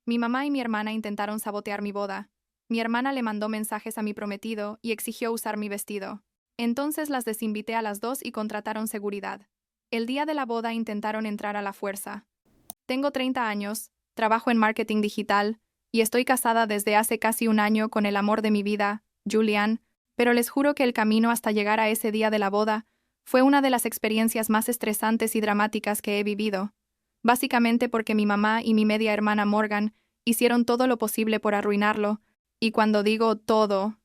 Mi mamá y mi hermana intentaron sabotear mi boda. Mi hermana le mandó mensajes a mi prometido y exigió usar mi vestido. Entonces las desinvité a las dos y contrataron seguridad. El día de la boda intentaron entrar a la fuerza. Tengo 30 años, trabajo en marketing digital y estoy casada desde hace casi un año con el amor de mi vida, Julian, pero les juro que el camino hasta llegar a ese día de la boda fue una de las experiencias más estresantes y dramáticas que he vivido. Básicamente porque mi mamá y mi media hermana Morgan hicieron todo lo posible por arruinarlo, y cuando digo todo.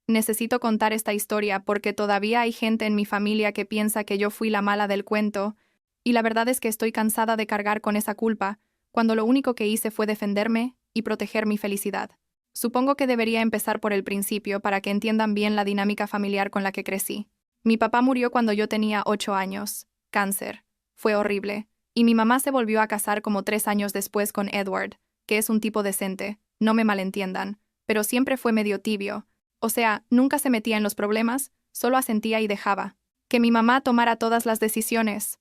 Necesito contar esta historia porque todavía hay gente en mi familia que piensa que yo fui la mala del cuento, y la verdad es que estoy cansada de cargar con esa culpa, cuando lo único que hice fue defenderme y proteger mi felicidad. Supongo que debería empezar por el principio para que entiendan bien la dinámica familiar con la que crecí. Mi papá murió cuando yo tenía 8 años. Cáncer. Fue horrible. Y mi mamá se volvió a casar como 3 años después con Edward, que es un tipo decente, no me malentiendan, pero siempre fue medio tibio. O sea, nunca se metía en los problemas, solo asentía y dejaba que mi mamá tomara todas las decisiones.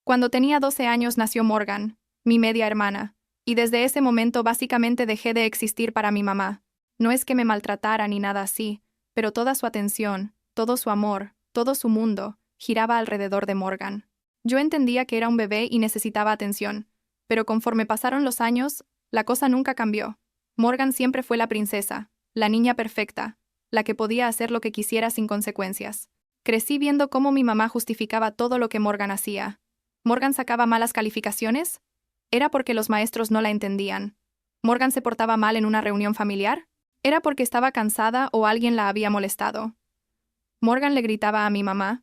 Cuando tenía 12 años nació Morgan, mi media hermana, y desde ese momento básicamente dejé de existir para mi mamá. No es que me maltratara ni nada así, pero toda su atención, todo su amor, todo su mundo, giraba alrededor de Morgan. Yo entendía que era un bebé y necesitaba atención, pero conforme pasaron los años, la cosa nunca cambió. Morgan siempre fue la princesa, la niña perfecta, la que podía hacer lo que quisiera sin consecuencias. Crecí viendo cómo mi mamá justificaba todo lo que Morgan hacía. ¿Morgan sacaba malas calificaciones? ¿Era porque los maestros no la entendían? ¿Morgan se portaba mal en una reunión familiar? ¿Era porque estaba cansada o alguien la había molestado? Morgan le gritaba a mi mamá.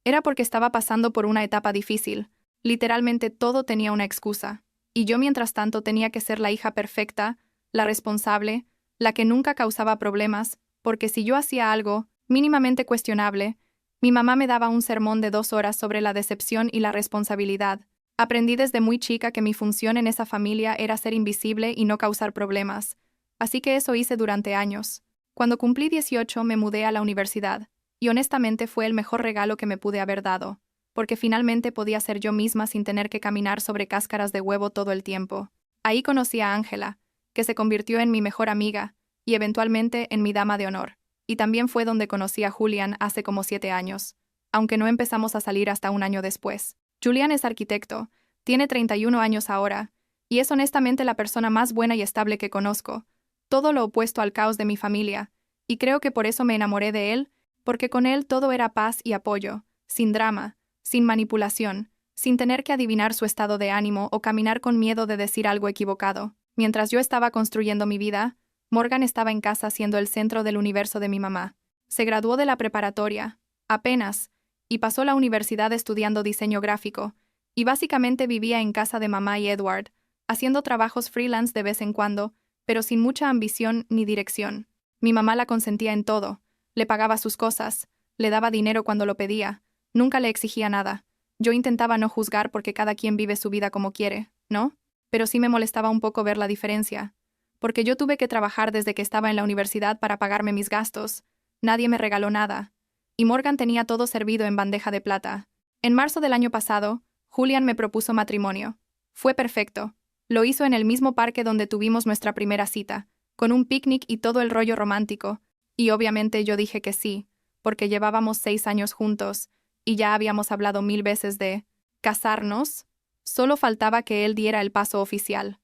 Era porque estaba pasando por una etapa difícil. Literalmente todo tenía una excusa. Y yo mientras tanto tenía que ser la hija perfecta, la responsable, la que nunca causaba problemas, porque si yo hacía algo mínimamente cuestionable, mi mamá me daba un sermón de 2 horas sobre la decepción y la responsabilidad. Aprendí desde muy chica que mi función en esa familia era ser invisible y no causar problemas. Así que eso hice durante años. Cuando cumplí 18 me mudé a la universidad, y honestamente fue el mejor regalo que me pude haber dado, porque finalmente podía ser yo misma sin tener que caminar sobre cáscaras de huevo todo el tiempo. Ahí conocí a Ángela, que se convirtió en mi mejor amiga, y eventualmente en mi dama de honor. Y también fue donde conocí a Julian hace como 7 años, aunque no empezamos a salir hasta un año después. Julian es arquitecto, tiene 31 años ahora, y es honestamente la persona más buena y estable que conozco, todo lo opuesto al caos de mi familia, y creo que por eso me enamoré de él, porque con él todo era paz y apoyo, sin drama, sin manipulación, sin tener que adivinar su estado de ánimo o caminar con miedo de decir algo equivocado. Mientras yo estaba construyendo mi vida, Morgan estaba en casa siendo el centro del universo de mi mamá. Se graduó de la preparatoria, apenas, y pasó la universidad estudiando diseño gráfico, y básicamente vivía en casa de mamá y Edward, haciendo trabajos freelance de vez en cuando, pero sin mucha ambición ni dirección. Mi mamá la consentía en todo, le pagaba sus cosas, le daba dinero cuando lo pedía, nunca le exigía nada. Yo intentaba no juzgar porque cada quien vive su vida como quiere, ¿no? Pero sí me molestaba un poco ver la diferencia, porque yo tuve que trabajar desde que estaba en la universidad para pagarme mis gastos. Nadie me regaló nada. Y Morgan tenía todo servido en bandeja de plata. En marzo del año pasado, Julian me propuso matrimonio. Fue perfecto. Lo hizo en el mismo parque donde tuvimos nuestra primera cita, con un picnic y todo el rollo romántico. Y obviamente yo dije que sí, porque llevábamos 6 años juntos, y ya habíamos hablado 1000 veces de casarnos. Solo faltaba que él diera el paso oficial.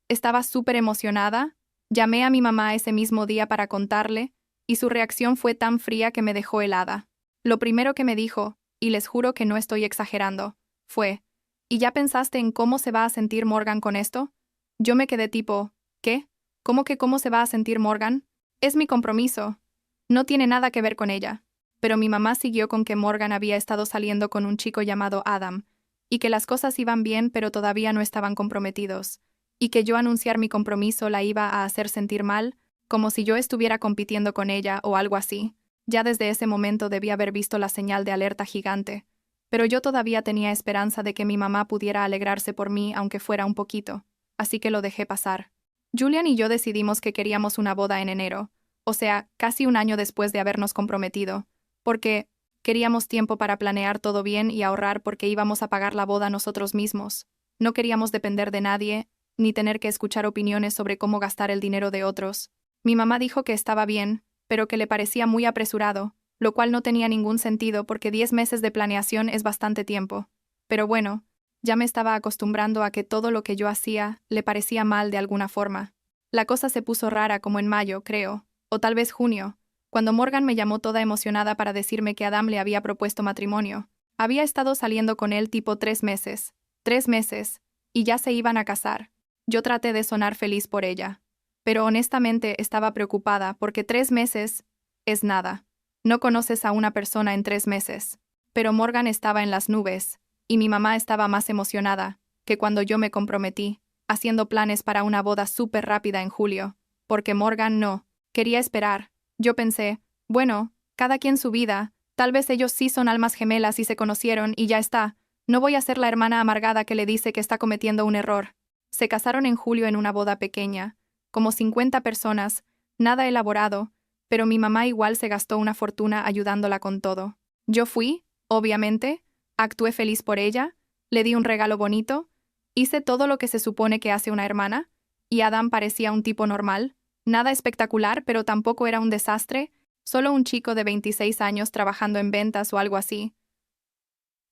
Estaba súper emocionada, llamé a mi mamá ese mismo día para contarle, y su reacción fue tan fría que me dejó helada. Lo primero que me dijo, y les juro que no estoy exagerando, fue, ¿y ya pensaste en cómo se va a sentir Morgan con esto? Yo me quedé tipo, ¿qué? ¿Cómo que cómo se va a sentir Morgan? Es mi compromiso. No tiene nada que ver con ella. Pero mi mamá siguió con que Morgan había estado saliendo con un chico llamado Adam, y que las cosas iban bien pero todavía no estaban comprometidos, y que yo anunciar mi compromiso la iba a hacer sentir mal, como si yo estuviera compitiendo con ella o algo así. Ya desde ese momento debía haber visto la señal de alerta gigante, pero yo todavía tenía esperanza de que mi mamá pudiera alegrarse por mí aunque fuera un poquito, así que lo dejé pasar. Julian y yo decidimos que queríamos una boda en enero, o sea, casi un año después de habernos comprometido, porque queríamos tiempo para planear todo bien y ahorrar porque íbamos a pagar la boda nosotros mismos. No queríamos depender de nadie, ni tener que escuchar opiniones sobre cómo gastar el dinero de otros. Mi mamá dijo que estaba bien, pero que le parecía muy apresurado, lo cual no tenía ningún sentido porque 10 meses de planeación es bastante tiempo. Pero bueno, ya me estaba acostumbrando a que todo lo que yo hacía le parecía mal de alguna forma. La cosa se puso rara como en mayo, creo, o tal vez junio, cuando Morgan me llamó toda emocionada para decirme que Adam le había propuesto matrimonio. Había estado saliendo con él tipo 3 meses. 3 meses, y ya se iban a casar. Yo traté de sonar feliz por ella. Pero honestamente estaba preocupada porque 3 meses es nada. No conoces a una persona en 3 meses. Pero Morgan estaba en las nubes, y mi mamá estaba más emocionada que cuando yo me comprometí, haciendo planes para una boda súper rápida en julio, porque Morgan no quería esperar. Yo pensé, bueno, cada quien su vida, tal vez ellos sí son almas gemelas y se conocieron y ya está. No voy a ser la hermana amargada que le dice que está cometiendo un error. Se casaron en julio en una boda pequeña, como 50 personas, nada elaborado, pero mi mamá igual se gastó una fortuna ayudándola con todo. Yo fui, obviamente, actué feliz por ella, le di un regalo bonito, hice todo lo que se supone que hace una hermana, y Adam parecía un tipo normal, nada espectacular, pero tampoco era un desastre, solo un chico de 26 años trabajando en ventas o algo así.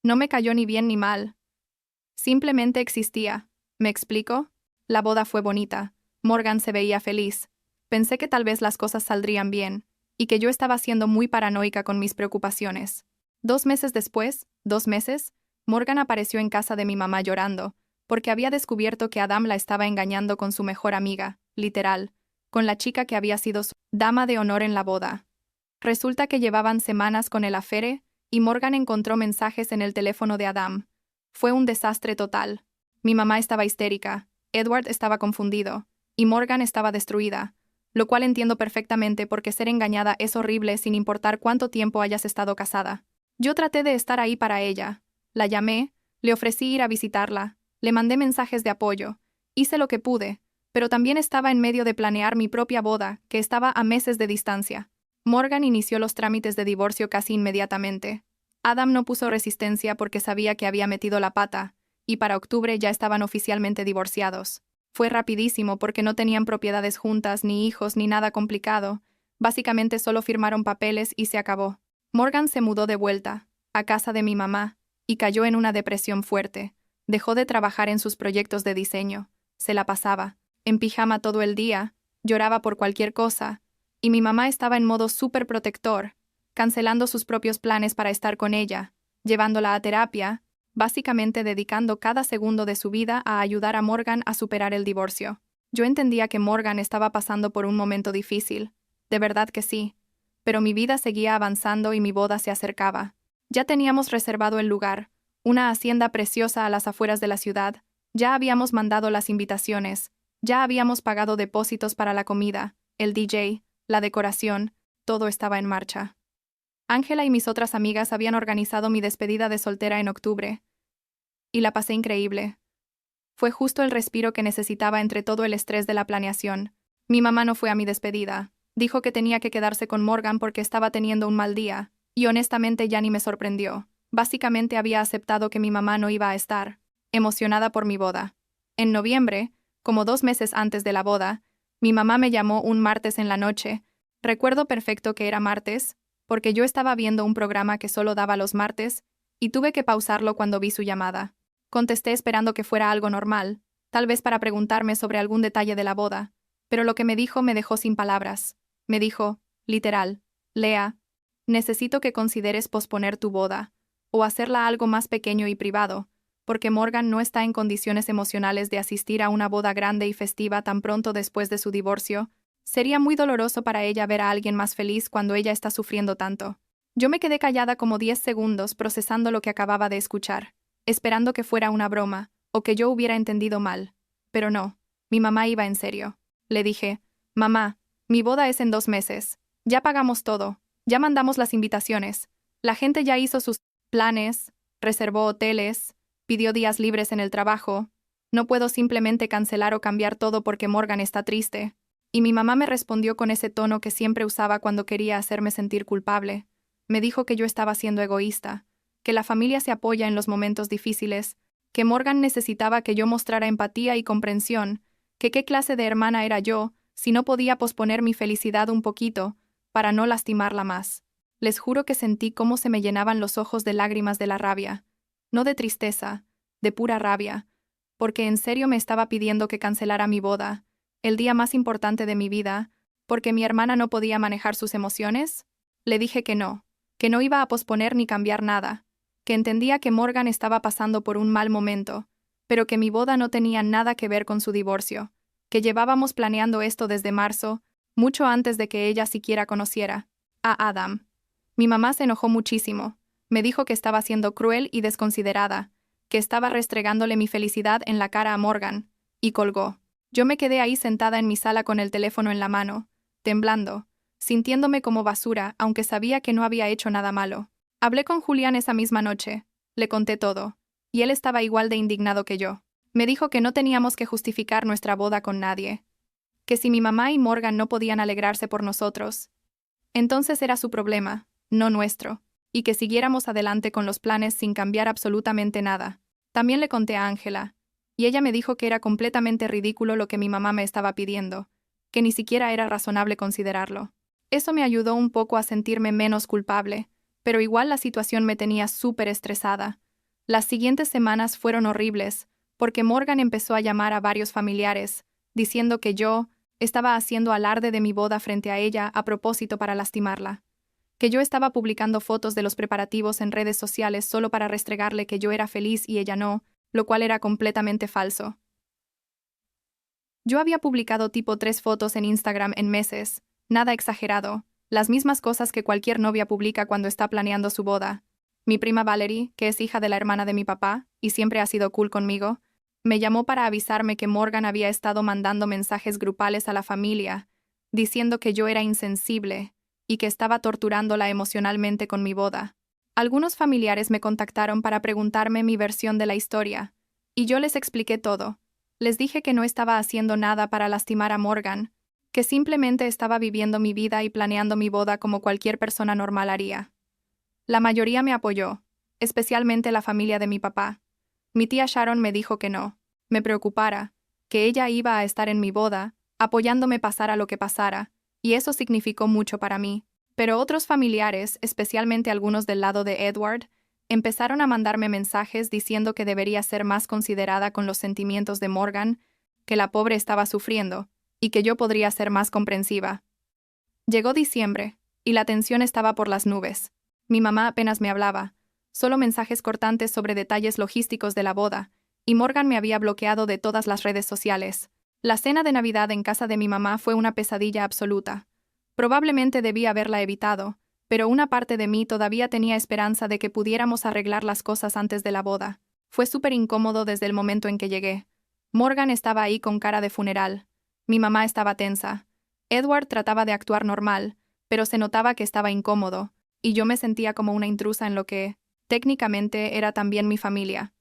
No me cayó ni bien ni mal. Simplemente existía. ¿Me explico? La boda fue bonita. Morgan se veía feliz. Pensé que tal vez las cosas saldrían bien, y que yo estaba siendo muy paranoica con mis preocupaciones. 2 meses después, 2 meses, Morgan apareció en casa de mi mamá llorando, porque había descubierto que Adam la estaba engañando con su mejor amiga, literal, con la chica que había sido su dama de honor en la boda. Resulta que llevaban semanas con el affaire, y Morgan encontró mensajes en el teléfono de Adam. Fue un desastre total. Mi mamá estaba histérica, Edward estaba confundido, y Morgan estaba destruida, lo cual entiendo perfectamente porque ser engañada es horrible sin importar cuánto tiempo hayas estado casada. Yo traté de estar ahí para ella. La llamé, le ofrecí ir a visitarla, le mandé mensajes de apoyo, hice lo que pude, pero también estaba en medio de planear mi propia boda, que estaba a meses de distancia. Morgan inició los trámites de divorcio casi inmediatamente. Adam no puso resistencia porque sabía que había metido la pata, y para octubre ya estaban oficialmente divorciados. Fue rapidísimo porque no tenían propiedades juntas, ni hijos, ni nada complicado. Básicamente solo firmaron papeles y se acabó. Morgan se mudó de vuelta, a casa de mi mamá, y cayó en una depresión fuerte. Dejó de trabajar en sus proyectos de diseño. Se la pasaba en pijama todo el día, lloraba por cualquier cosa, y mi mamá estaba en modo súper protector, cancelando sus propios planes para estar con ella, llevándola a terapia, básicamente dedicando cada segundo de su vida a ayudar a Morgan a superar el divorcio. Yo entendía que Morgan estaba pasando por un momento difícil, de verdad que sí, pero mi vida seguía avanzando y mi boda se acercaba. Ya teníamos reservado el lugar, una hacienda preciosa a las afueras de la ciudad, ya habíamos mandado las invitaciones, ya habíamos pagado depósitos para la comida, el DJ, la decoración, todo estaba en marcha. Ángela y mis otras amigas habían organizado mi despedida de soltera en octubre, y la pasé increíble. Fue justo el respiro que necesitaba entre todo el estrés de la planeación. Mi mamá no fue a mi despedida. Dijo que tenía que quedarse con Morgan porque estaba teniendo un mal día, y honestamente ya ni me sorprendió. Básicamente había aceptado que mi mamá no iba a estar, emocionada por mi boda. En noviembre, como 2 meses antes de la boda, mi mamá me llamó un martes en la noche. Recuerdo perfecto que era martes, porque yo estaba viendo un programa que solo daba los martes, y tuve que pausarlo cuando vi su llamada. Contesté esperando que fuera algo normal, tal vez para preguntarme sobre algún detalle de la boda, pero lo que me dijo me dejó sin palabras. Me dijo, literal, Lea, necesito que consideres posponer tu boda, o hacerla algo más pequeño y privado, porque Morgan no está en condiciones emocionales de asistir a una boda grande y festiva tan pronto después de su divorcio. Sería muy doloroso para ella ver a alguien más feliz cuando ella está sufriendo tanto. Yo me quedé callada como 10 segundos procesando lo que acababa de escuchar, esperando que fuera una broma, o que yo hubiera entendido mal. Pero no, mi mamá iba en serio. Le dije, mamá, mi boda es en 2 meses. Ya pagamos todo, ya mandamos las invitaciones. La gente ya hizo sus planes, reservó hoteles, pidió días libres en el trabajo. No puedo simplemente cancelar o cambiar todo porque Morgan está triste. Y mi mamá me respondió con ese tono que siempre usaba cuando quería hacerme sentir culpable. Me dijo que yo estaba siendo egoísta, que la familia se apoya en los momentos difíciles, que Morgan necesitaba que yo mostrara empatía y comprensión, que qué clase de hermana era yo, si no podía posponer mi felicidad un poquito, para no lastimarla más. Les juro que sentí cómo se me llenaban los ojos de lágrimas de la rabia, no de tristeza, de pura rabia, porque en serio me estaba pidiendo que cancelara mi boda, el día más importante de mi vida, porque mi hermana no podía manejar sus emociones. Le dije que no iba a posponer ni cambiar nada, que entendía que Morgan estaba pasando por un mal momento, pero que mi boda no tenía nada que ver con su divorcio, que llevábamos planeando esto desde marzo, mucho antes de que ella siquiera conociera a Adam. Mi mamá se enojó muchísimo, me dijo que estaba siendo cruel y desconsiderada, que estaba restregándole mi felicidad en la cara a Morgan, y colgó. Yo me quedé ahí sentada en mi sala con el teléfono en la mano, temblando, sintiéndome como basura, aunque sabía que no había hecho nada malo. Hablé con Julián esa misma noche, le conté todo, y él estaba igual de indignado que yo. Me dijo que no teníamos que justificar nuestra boda con nadie, que si mi mamá y Morgan no podían alegrarse por nosotros, entonces era su problema, no nuestro, y que siguiéramos adelante con los planes sin cambiar absolutamente nada. También le conté a Ángela, y ella me dijo que era completamente ridículo lo que mi mamá me estaba pidiendo, que ni siquiera era razonable considerarlo. Eso me ayudó un poco a sentirme menos culpable, pero igual la situación me tenía súper estresada. Las siguientes semanas fueron horribles, porque Morgan empezó a llamar a varios familiares, diciendo que yo estaba haciendo alarde de mi boda frente a ella a propósito para lastimarla, que yo estaba publicando fotos de los preparativos en redes sociales solo para restregarle que yo era feliz y ella no, lo cual era completamente falso. Yo había publicado tipo 3 fotos en Instagram en meses, nada exagerado, las mismas cosas que cualquier novia publica cuando está planeando su boda. Mi prima Valerie, que es hija de la hermana de mi papá, y siempre ha sido cool conmigo, me llamó para avisarme que Morgan había estado mandando mensajes grupales a la familia, diciendo que yo era insensible y que estaba torturándola emocionalmente con mi boda. Algunos familiares me contactaron para preguntarme mi versión de la historia, y yo les expliqué todo. Les dije que no estaba haciendo nada para lastimar a Morgan, que simplemente estaba viviendo mi vida y planeando mi boda como cualquier persona normal haría. La mayoría me apoyó, especialmente la familia de mi papá. Mi tía Sharon me dijo que no me preocupara, que ella iba a estar en mi boda, apoyándome pasara lo que pasara, y eso significó mucho para mí. Pero otros familiares, especialmente algunos del lado de Edward, empezaron a mandarme mensajes diciendo que debería ser más considerada con los sentimientos de Morgan, que la pobre estaba sufriendo, y que yo podría ser más comprensiva. Llegó diciembre, y la tensión estaba por las nubes. Mi mamá apenas me hablaba, solo mensajes cortantes sobre detalles logísticos de la boda, y Morgan me había bloqueado de todas las redes sociales. La cena de Navidad en casa de mi mamá fue una pesadilla absoluta. Probablemente debí haberla evitado, pero una parte de mí todavía tenía esperanza de que pudiéramos arreglar las cosas antes de la boda. Fue súper incómodo desde el momento en que llegué. Morgan estaba ahí con cara de funeral. Mi mamá estaba tensa. Edward trataba de actuar normal, pero se notaba que estaba incómodo, y yo me sentía como una intrusa en lo que, técnicamente, era también mi familia.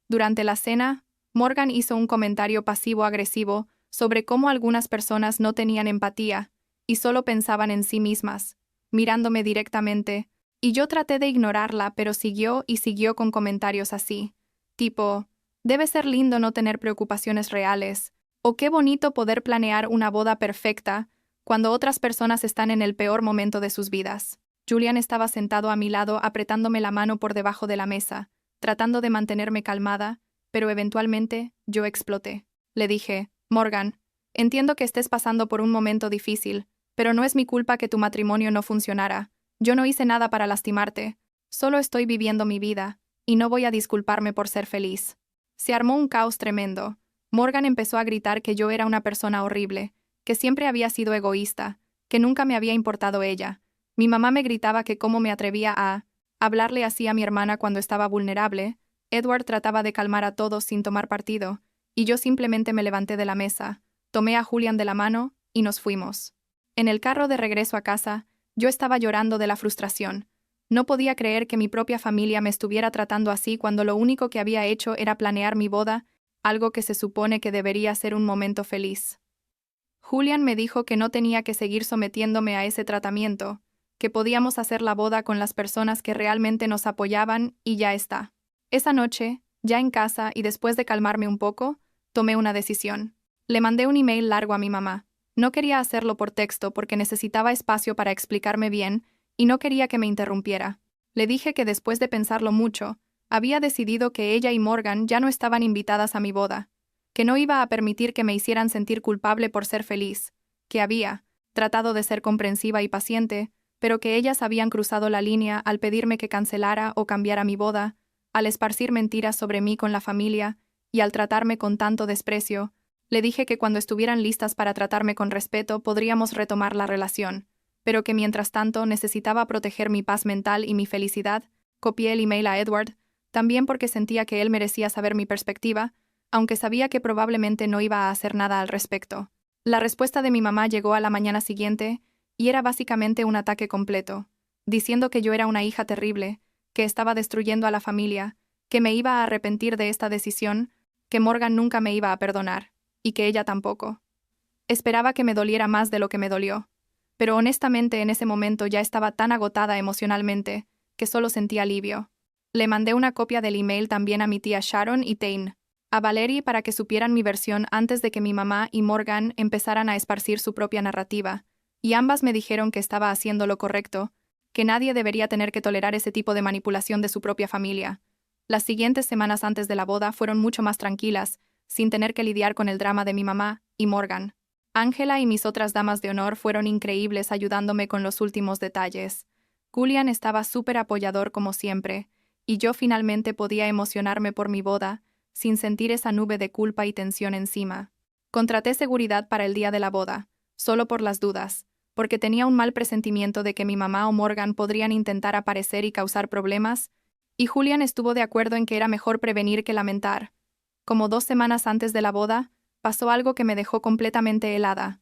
Durante la cena, Morgan hizo un comentario pasivo-agresivo sobre cómo algunas personas no tenían empatía y solo pensaban en sí mismas, mirándome directamente, y yo traté de ignorarla, pero siguió y siguió con comentarios así, tipo, debe ser lindo no tener preocupaciones reales, o qué bonito poder planear una boda perfecta cuando otras personas están en el peor momento de sus vidas. Julian estaba sentado a mi lado apretándome la mano por debajo de la mesa, tratando de mantenerme calmada, pero eventualmente yo exploté. Le dije, Morgan, entiendo que estés pasando por un momento difícil, pero no es mi culpa que tu matrimonio no funcionara. Yo no hice nada para lastimarte, solo estoy viviendo mi vida, y no voy a disculparme por ser feliz. Se armó un caos tremendo. Morgan empezó a gritar que yo era una persona horrible, que siempre había sido egoísta, que nunca me había importado ella. Mi mamá me gritaba que cómo me atrevía a hablarle así a mi hermana cuando estaba vulnerable. Edward trataba de calmar a todos sin tomar partido, y yo simplemente me levanté de la mesa, tomé a Julian de la mano y nos fuimos. En el carro de regreso a casa, yo estaba llorando de la frustración. No podía creer que mi propia familia me estuviera tratando así cuando lo único que había hecho era planear mi boda, algo que se supone que debería ser un momento feliz. Julian me dijo que no tenía que seguir sometiéndome a ese tratamiento, que podíamos hacer la boda con las personas que realmente nos apoyaban y ya está. Esa noche, Ya en casa y después de calmarme un poco, tomé una decisión. Le mandé un email largo a mi mamá. No quería hacerlo por texto porque necesitaba espacio para explicarme bien y no quería que me interrumpiera. Le dije que después de pensarlo mucho, había decidido que ella y Morgan ya no estaban invitadas a mi boda, que no iba a permitir que me hicieran sentir culpable por ser feliz, que había tratado de ser comprensiva y paciente, pero que ellas habían cruzado la línea al pedirme que cancelara o cambiara mi boda, al esparcir mentiras sobre mí con la familia y al tratarme con tanto desprecio. Le dije que cuando estuvieran listas para tratarme con respeto podríamos retomar la relación, pero que mientras tanto necesitaba proteger mi paz mental y mi felicidad. Copié el email a Edward, también porque sentía que él merecía saber mi perspectiva, aunque sabía que probablemente no iba a hacer nada al respecto. La respuesta de mi mamá llegó a la mañana siguiente, y era básicamente un ataque completo, diciendo que yo era una hija terrible, que estaba destruyendo a la familia, que me iba a arrepentir de esta decisión, que Morgan nunca me iba a perdonar, y que ella tampoco. Esperaba que me doliera más de lo que me dolió, pero honestamente en ese momento ya estaba tan agotada emocionalmente que solo sentía alivio. Le mandé una copia del email también a mi tía Sharon y Tane, a Valerie para que supieran mi versión antes de que mi mamá y Morgan empezaran a esparcir su propia narrativa, y ambas me dijeron que estaba haciendo lo correcto, que nadie debería tener que tolerar ese tipo de manipulación de su propia familia. Las siguientes semanas antes de la boda fueron mucho más tranquilas, sin tener que lidiar con el drama de mi mamá y Morgan. Ángela y mis otras damas de honor fueron increíbles ayudándome con los últimos detalles. Julian estaba súper apoyador como siempre, y yo finalmente podía emocionarme por mi boda, sin sentir esa nube de culpa y tensión encima. Contraté seguridad para el día de la boda, solo por las dudas, porque tenía un mal presentimiento de que mi mamá o Morgan podrían intentar aparecer y causar problemas, y Julian estuvo de acuerdo en que era mejor prevenir que lamentar. Como 2 semanas antes de la boda, pasó algo que me dejó completamente helada.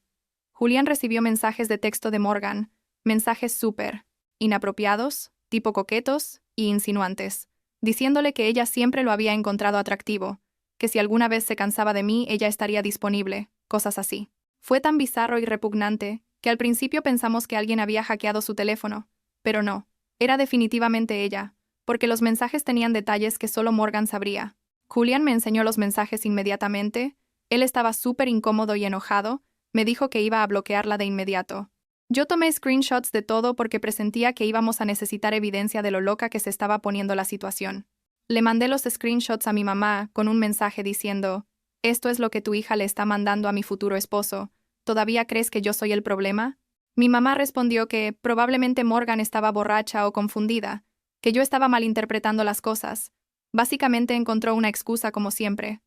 Julian recibió mensajes de texto de Morgan, mensajes súper inapropiados, tipo coquetos y insinuantes, diciéndole que ella siempre lo había encontrado atractivo, que si alguna vez se cansaba de mí ella estaría disponible, cosas así. Fue tan bizarro y repugnante que al principio pensamos que alguien había hackeado su teléfono, pero no, era definitivamente ella, porque los mensajes tenían detalles que solo Morgan sabría. Julian me enseñó los mensajes inmediatamente, él estaba súper incómodo y enojado, me dijo que iba a bloquearla de inmediato. Yo tomé screenshots de todo porque presentía que íbamos a necesitar evidencia de lo loca que se estaba poniendo la situación. Le mandé los screenshots a mi mamá con un mensaje diciendo: «Esto es lo que tu hija le está mandando a mi futuro esposo. ¿Todavía crees que yo soy el problema?» Mi mamá respondió que probablemente Morgan estaba borracha o confundida, que yo estaba malinterpretando las cosas. Básicamente encontró una excusa como siempre.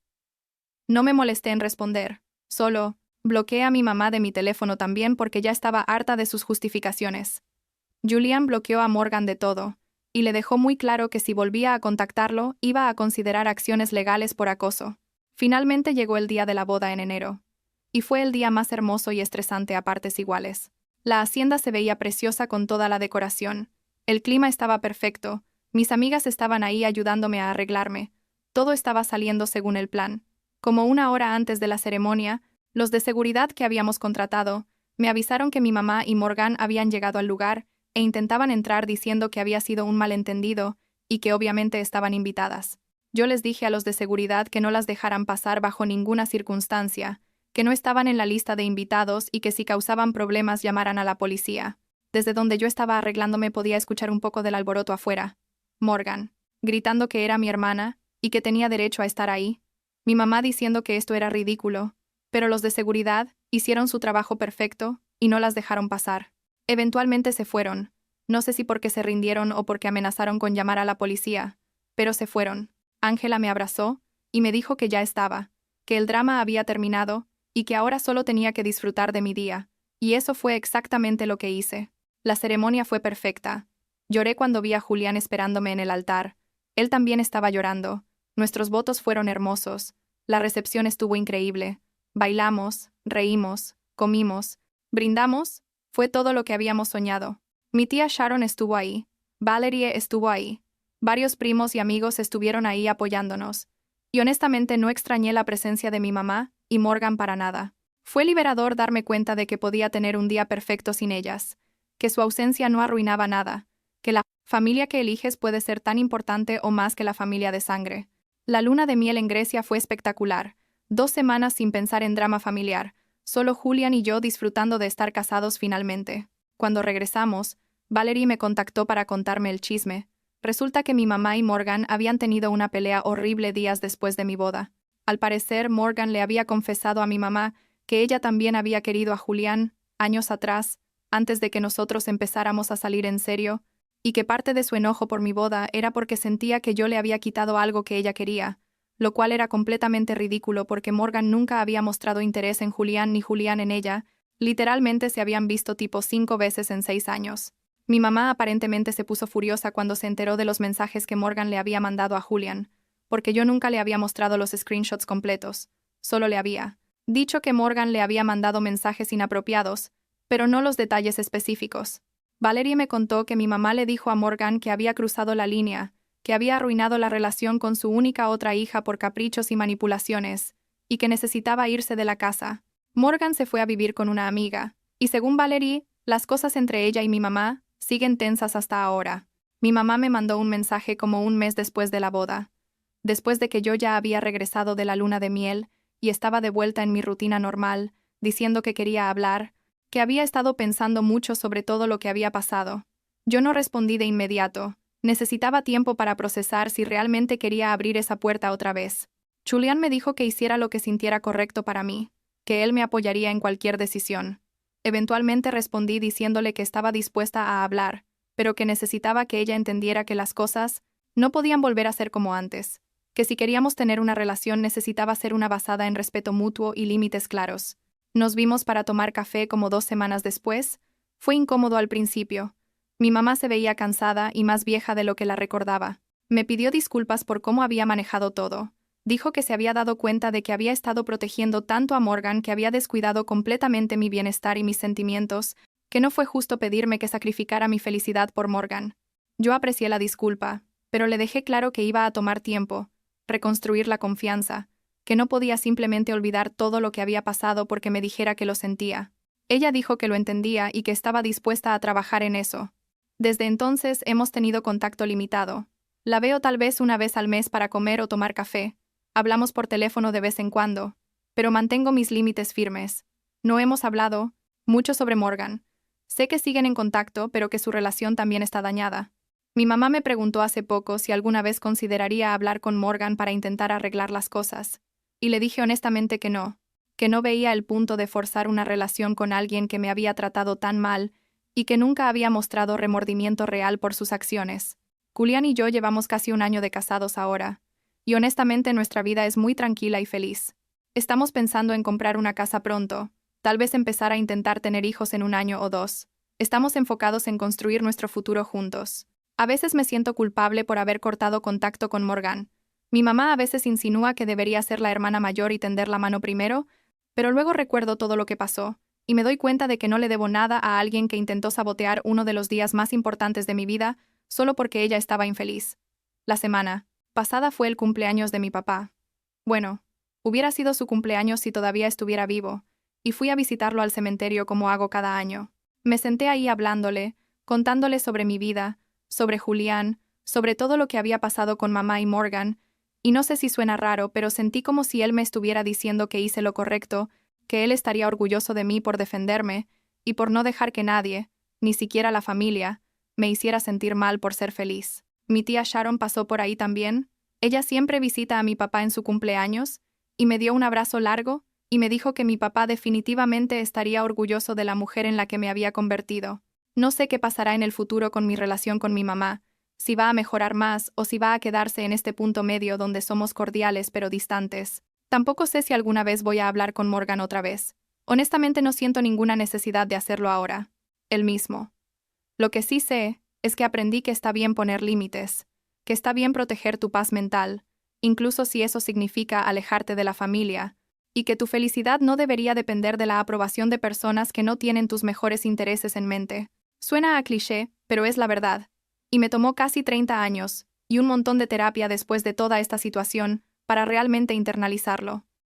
No me molesté en responder, solo bloqueé a mi mamá de mi teléfono también porque ya estaba harta de sus justificaciones. Julian bloqueó a Morgan de todo, y le dejó muy claro que si volvía a contactarlo, iba a considerar acciones legales por acoso. Finalmente llegó el día de la boda en enero. Y fue el día más hermoso y estresante a partes iguales. La hacienda se veía preciosa con toda la decoración. El clima estaba perfecto, mis amigas estaban ahí ayudándome a arreglarme. Todo estaba saliendo según el plan. Como 1 hora antes de la ceremonia, los de seguridad que habíamos contratado me avisaron que mi mamá y Morgan habían llegado al lugar e intentaban entrar diciendo que había sido un malentendido y que obviamente estaban invitadas. Yo les dije a los de seguridad que no las dejaran pasar bajo ninguna circunstancia, que no estaban en la lista de invitados y que si causaban problemas llamaran a la policía. Desde donde yo estaba arreglándome podía escuchar un poco del alboroto afuera. Morgan, gritando que era mi hermana y que tenía derecho a estar ahí. Mi mamá diciendo que esto era ridículo, pero los de seguridad hicieron su trabajo perfecto y no las dejaron pasar. Eventualmente se fueron, no sé si porque se rindieron o porque amenazaron con llamar a la policía, pero se fueron. Ángela me abrazó y me dijo que ya estaba, que el drama había terminado y que ahora solo tenía que disfrutar de mi día, y eso fue exactamente lo que hice. La ceremonia fue perfecta. Lloré cuando vi a Julián esperándome en el altar. Él también estaba llorando. Nuestros votos fueron hermosos. La recepción estuvo increíble. Bailamos, reímos, comimos, brindamos. Fue todo lo que habíamos soñado. Mi tía Sharon estuvo ahí. Valerie estuvo ahí. Varios primos y amigos estuvieron ahí apoyándonos. Y honestamente no extrañé la presencia de mi mamá y Morgan para nada. Fue liberador darme cuenta de que podía tener un día perfecto sin ellas, que su ausencia no arruinaba nada, que la familia que eliges puede ser tan importante o más que la familia de sangre. La luna de miel en Grecia fue espectacular. 2 semanas sin pensar en drama familiar, solo Julian y yo disfrutando de estar casados finalmente. Cuando regresamos, Valerie me contactó para contarme el chisme. Resulta que mi mamá y Morgan habían tenido una pelea horrible días después de mi boda. Al parecer, Morgan le había confesado a mi mamá que ella también había querido a Julián, años atrás, antes de que nosotros empezáramos a salir en serio, y que parte de su enojo por mi boda era porque sentía que yo le había quitado algo que ella quería, lo cual era completamente ridículo porque Morgan nunca había mostrado interés en Julián ni Julián en ella, literalmente se habían visto tipo 5 veces en 6 años. Mi mamá aparentemente se puso furiosa cuando se enteró de los mensajes que Morgan le había mandado a Julián, porque yo nunca le había mostrado los screenshots completos, solo le había dicho que Morgan le había mandado mensajes inapropiados, pero no los detalles específicos. Valerie me contó que mi mamá le dijo a Morgan que había cruzado la línea, que había arruinado la relación con su única otra hija por caprichos y manipulaciones, y que necesitaba irse de la casa. Morgan se fue a vivir con una amiga, y según Valerie, las cosas entre ella y mi mamá siguen tensas hasta ahora. Mi mamá me mandó un mensaje como un mes después de la boda. Después de que yo ya había regresado de la luna de miel y estaba de vuelta en mi rutina normal, diciendo que quería hablar, que había estado pensando mucho sobre todo lo que había pasado. Yo no respondí de inmediato. Necesitaba tiempo para procesar si realmente quería abrir esa puerta otra vez. Julián me dijo que hiciera lo que sintiera correcto para mí, que él me apoyaría en cualquier decisión. Eventualmente respondí diciéndole que estaba dispuesta a hablar, pero que necesitaba que ella entendiera que las cosas no podían volver a ser como antes, que si queríamos tener una relación necesitaba ser una basada en respeto mutuo y límites claros. Nos vimos para tomar café como 2 semanas después. Fue incómodo al principio. Mi mamá se veía cansada y más vieja de lo que la recordaba. Me pidió disculpas por cómo había manejado todo. Dijo que se había dado cuenta de que había estado protegiendo tanto a Morgan que había descuidado completamente mi bienestar y mis sentimientos, que no fue justo pedirme que sacrificara mi felicidad por Morgan. Yo aprecié la disculpa, pero le dejé claro que iba a tomar tiempo, reconstruir la confianza, que no podía simplemente olvidar todo lo que había pasado porque me dijera que lo sentía. Ella dijo que lo entendía y que estaba dispuesta a trabajar en eso. Desde entonces hemos tenido contacto limitado. La veo tal vez una vez al mes para comer o tomar café. Hablamos por teléfono de vez en cuando, pero mantengo mis límites firmes. No hemos hablado mucho sobre Morgan. Sé que siguen en contacto, pero que su relación también está dañada. Mi mamá me preguntó hace poco si alguna vez consideraría hablar con Morgan para intentar arreglar las cosas, y le dije honestamente que no veía el punto de forzar una relación con alguien que me había tratado tan mal y que nunca había mostrado remordimiento real por sus acciones. Julián y yo llevamos casi 1 año de casados ahora, y honestamente nuestra vida es muy tranquila y feliz. Estamos pensando en comprar una casa pronto, tal vez empezar a intentar tener hijos en 1 año o 2. Estamos enfocados en construir nuestro futuro juntos. A veces me siento culpable por haber cortado contacto con Morgan. Mi mamá a veces insinúa que debería ser la hermana mayor y tender la mano primero, pero luego recuerdo todo lo que pasó, y me doy cuenta de que no le debo nada a alguien que intentó sabotear uno de los días más importantes de mi vida solo porque ella estaba infeliz. La semana pasada fue el cumpleaños de mi papá. Bueno, hubiera sido su cumpleaños si todavía estuviera vivo, y fui a visitarlo al cementerio como hago cada año. Me senté ahí hablándole, contándole sobre mi vida, sobre Julián, sobre todo lo que había pasado con mamá y Morgan, y no sé si suena raro, pero sentí como si él me estuviera diciendo que hice lo correcto, que él estaría orgulloso de mí por defenderme, y por no dejar que nadie, ni siquiera la familia, me hiciera sentir mal por ser feliz. Mi tía Sharon pasó por ahí también. Ella siempre visita a mi papá en su cumpleaños, y me dio un abrazo largo, y me dijo que mi papá definitivamente estaría orgulloso de la mujer en la que me había convertido. No sé qué pasará en el futuro con mi relación con mi mamá, si va a mejorar más o si va a quedarse en este punto medio donde somos cordiales pero distantes. Tampoco sé si alguna vez voy a hablar con Morgan otra vez. Honestamente no siento ninguna necesidad de hacerlo ahora. Él mismo. Lo que sí sé es que aprendí que está bien poner límites, que está bien proteger tu paz mental, incluso si eso significa alejarte de la familia, y que tu felicidad no debería depender de la aprobación de personas que no tienen tus mejores intereses en mente. Suena a cliché, pero es la verdad. Y me tomó casi 30 años, y un montón de terapia después de toda esta situación, para realmente internalizarlo.